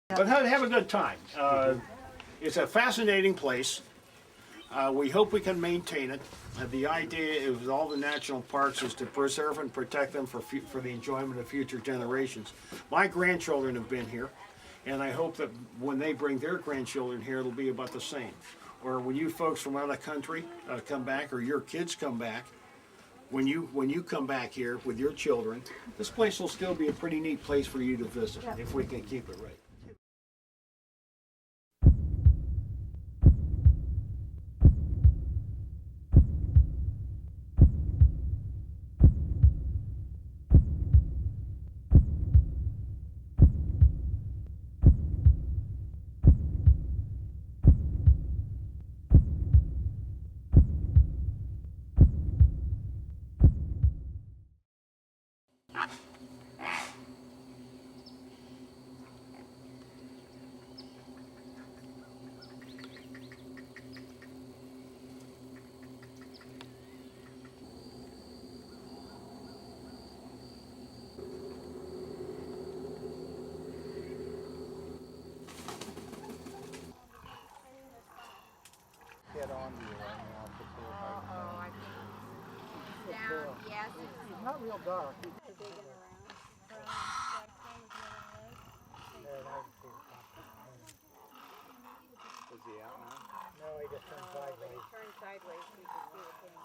But have a good time. It's a fascinating place. We hope we can maintain it. The idea of all the national parks is to preserve and protect them for the enjoyment of future generations. My grandchildren have been here, and I hope that when they bring their grandchildren here, it'll be about the same. Or when you folks from out of the country come back, or your kids come back, when you come back here with your children, this place will still be a pretty neat place for you to visit if we can keep it right. Head on to you right now. Oh, I think it's down. Yes, He's not real dark. it's digging around. There, I can see it. Is he out now? No, he just turned When sideways. he turned sideways, we could see the thing.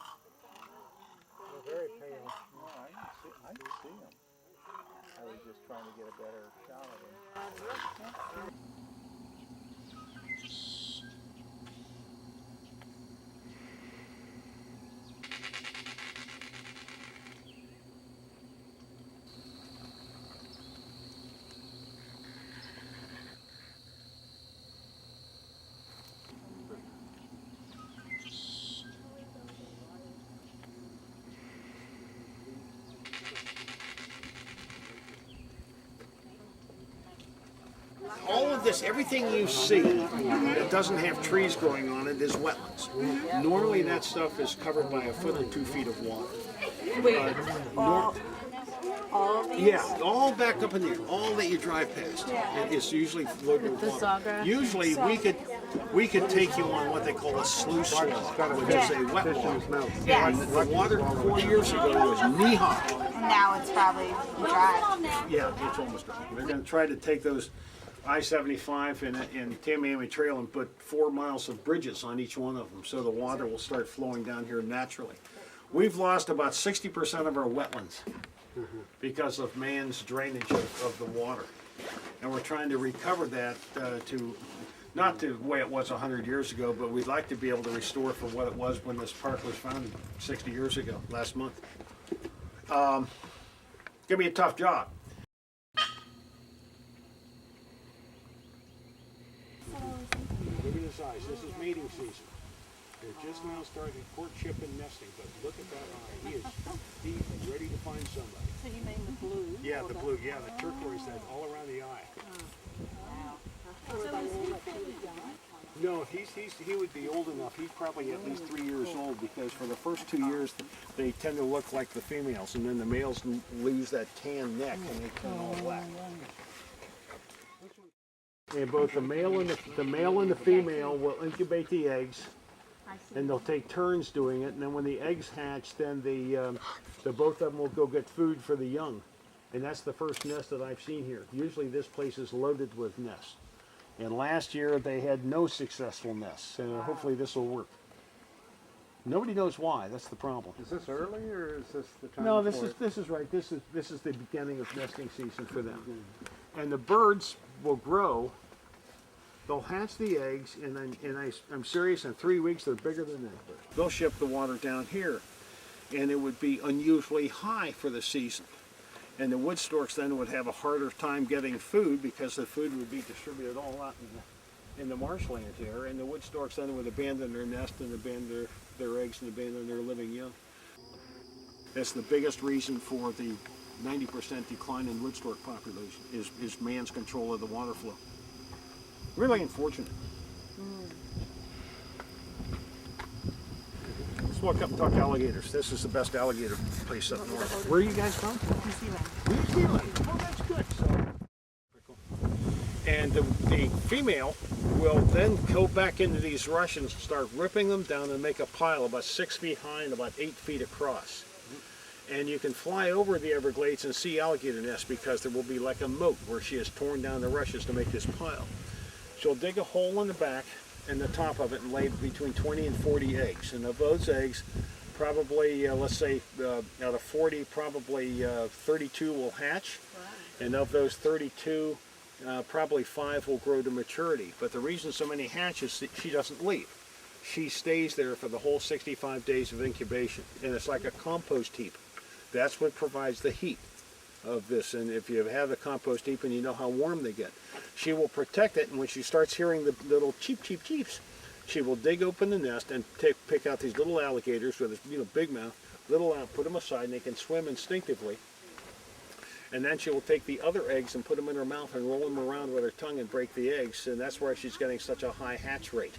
They're very pale. No, I can see him. I was just trying to get a better shot of him. All of this, everything you see that doesn't have trees growing on it is wetlands. Normally that stuff is covered by 1 foot or 2 feet of water. All these? Yeah, all back up in there, all that you drive past. It's usually loaded with water. sawgrass? Usually we could take you on what they call a sluice swell, which is a wet water. Yes. And the water 4 years ago was knee high. And now it's probably dry. Yeah, it's almost dry. They're going to try to take those I-75 and Tamiami Trail and put 4 miles of bridges on each one of them, so the water will start flowing down here naturally. We've lost about 60% of our wetlands because of man's drainage of the water, and we're trying to recover that to not the way it was 100 years ago, but we'd like to be able to restore it for what it was when this park was founded 60 years ago, last month. It's gonna be a tough job. Look at his eyes. This is mating season. They're just now starting courtship and nesting, but look at that eye. He's ready to find somebody. So you mean the blue? Yeah, the blue. Yeah, the turquoise. That all around the eye. No, he would be old enough. He's probably at least 3 years old, because for the first 2 years they tend to look like the females, and then the males lose that tan neck and they turn all black. And both the male and the female will incubate the eggs, and they'll take turns doing it. And then when the eggs hatch, then the both of them will go get food for the young, and that's the first nest that I've seen here. Usually this place is loaded with nests, and last year they had no successful nests. And hopefully this will work. Nobody knows why. That's the problem. Is this early or is this the time? No, this is right. This is the beginning of nesting season for them, and the birds will grow. They'll hatch the eggs, and I'm serious. In 3 weeks, they're bigger than that. They'll ship the water down here, and it would be unusually high for the season. And the wood storks then would have a harder time getting food, because the food would be distributed all out in the marshland here. And the wood storks then would abandon their nest and abandon their eggs and abandon their living young. That's the biggest reason for the 90% decline in wood stork population is man's control of the water flow. Really unfortunate. Let's walk up and talk alligators. This is the best alligator place up north. Where are you guys from? New Zealand. New Zealand. Oh, that's good. So, And the female will then go back into these rushes and start ripping them down and make a pile about 6 feet high and about 8 feet across. And you can fly over the Everglades and see alligator nests because there will be like a moat where she has torn down the rushes to make this pile. She'll dig a hole in the back and the top of it and lay between 20 and 40 eggs. And of those eggs, probably, let's say, out of 40, probably 32 will hatch. And of those 32, probably 5 will grow to maturity. But the reason so many hatch is that she doesn't leave. She stays there for the whole 65 days of incubation. And it's like a compost heap. That's what provides the heat of this. And if you have a compost heap and you know how warm they get, she will protect it. And when she starts hearing the little cheep, cheep, cheeps, she will dig open the nest and pick out these little alligators with a big mouth, little out, put them aside, and they can swim instinctively. And then she will take the other eggs and put them in her mouth and roll them around with her tongue and break the eggs. And that's why she's getting such a high hatch rate.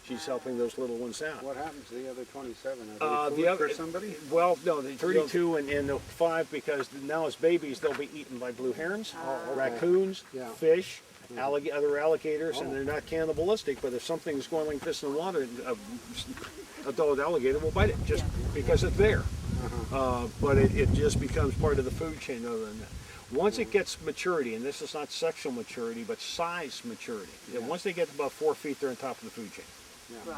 She's helping those little ones out. What happens to the other 27? Are they food for somebody? Well, no, the 32 and the 5, because now as babies they'll be eaten by blue herons, raccoons, fish, other alligators, and they're not cannibalistic. But if something's going like this in the water, an adult alligator will bite it just because it's there. But it just becomes part of the food chain other than that. Once it gets maturity, and this is not sexual maturity, but size maturity, and once they get above 4 feet, they're on top of the food chain. Right.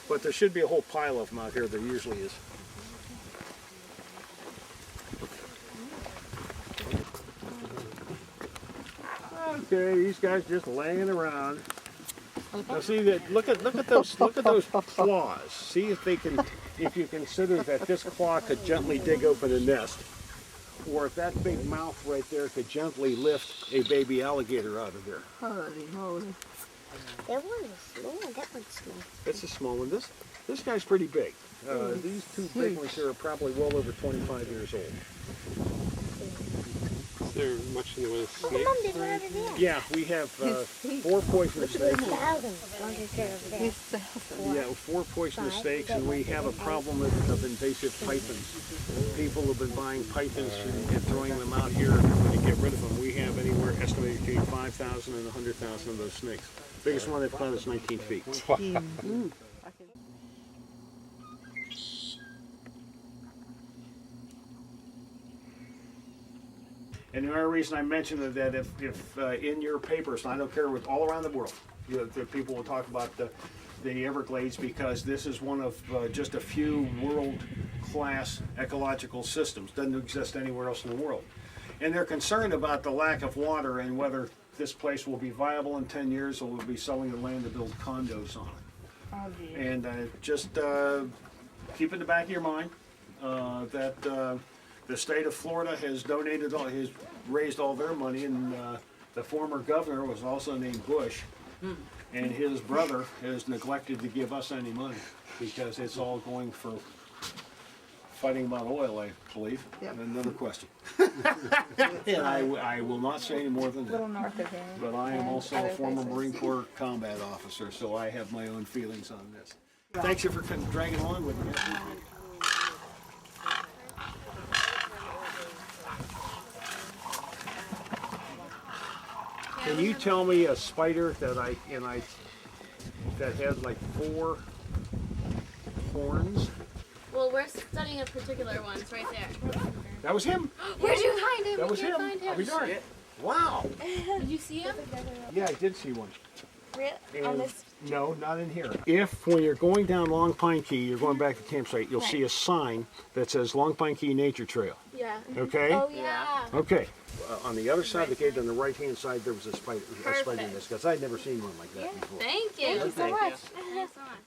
But there should be a whole pile of them out here. There usually is. Okay, these guys just laying around. Now see that. Look at those claws. See if you consider that this claw could gently dig open a nest, or if that big mouth right there could gently lift a baby alligator out of there. Holy moly. That one is small, that one's small. It's a small one. This guy's pretty big. These two big ones here are probably well over 25 years old. Is there much in the way of Well, Mom did one over there. Yeah, we have 4 poisonous snakes. Thousands wandered there over there. Yeah, 4 poisonous snakes, and we have a problem of invasive pythons. People have been buying pythons and throwing them out here to get rid of them. We have anywhere estimated between 5,000 and 100,000 of those snakes. Biggest one they've caught is 19 feet. And the only reason I mention that if in your papers, and I don't care with all around the world, the people will talk about the Everglades, because this is one of just a few world-class ecological systems. Doesn't exist anywhere else in the world. And they're concerned about the lack of water and whether this place will be viable in 10 years or we'll be selling the land to build condos on it. Oh, dear. And just keep in the back of your mind that the state of Florida has raised all their money, and the former governor was also named Bush, and his brother has neglected to give us any money because it's all going for fighting about oil, I believe. Yep. Another question. And I will not say any more than A little that. north of him. But I am and also a other former places. Marine Corps combat officer, so I have my own feelings on this. Thanks you for dragging along with me. Can you tell me a spider that had like 4 horns? Well, we're studying a particular one. It's right there. That was him. Where'd you find him? That was Where'd him. you find him? I'll be darned. Wow. Did you see him? Yeah, I did see one. Really? On And this, no, not in here. If when you're going down Long Pine Key, you're going back to the campsite, you'll see a sign that says Long Pine Key Nature Trail. Yeah. Okay? oh yeah. Okay. On the other side of the gate, on the right-hand side, there was a spider nest, because I'd never seen one like that before. Thank you. Thank you so much. Thanks so much.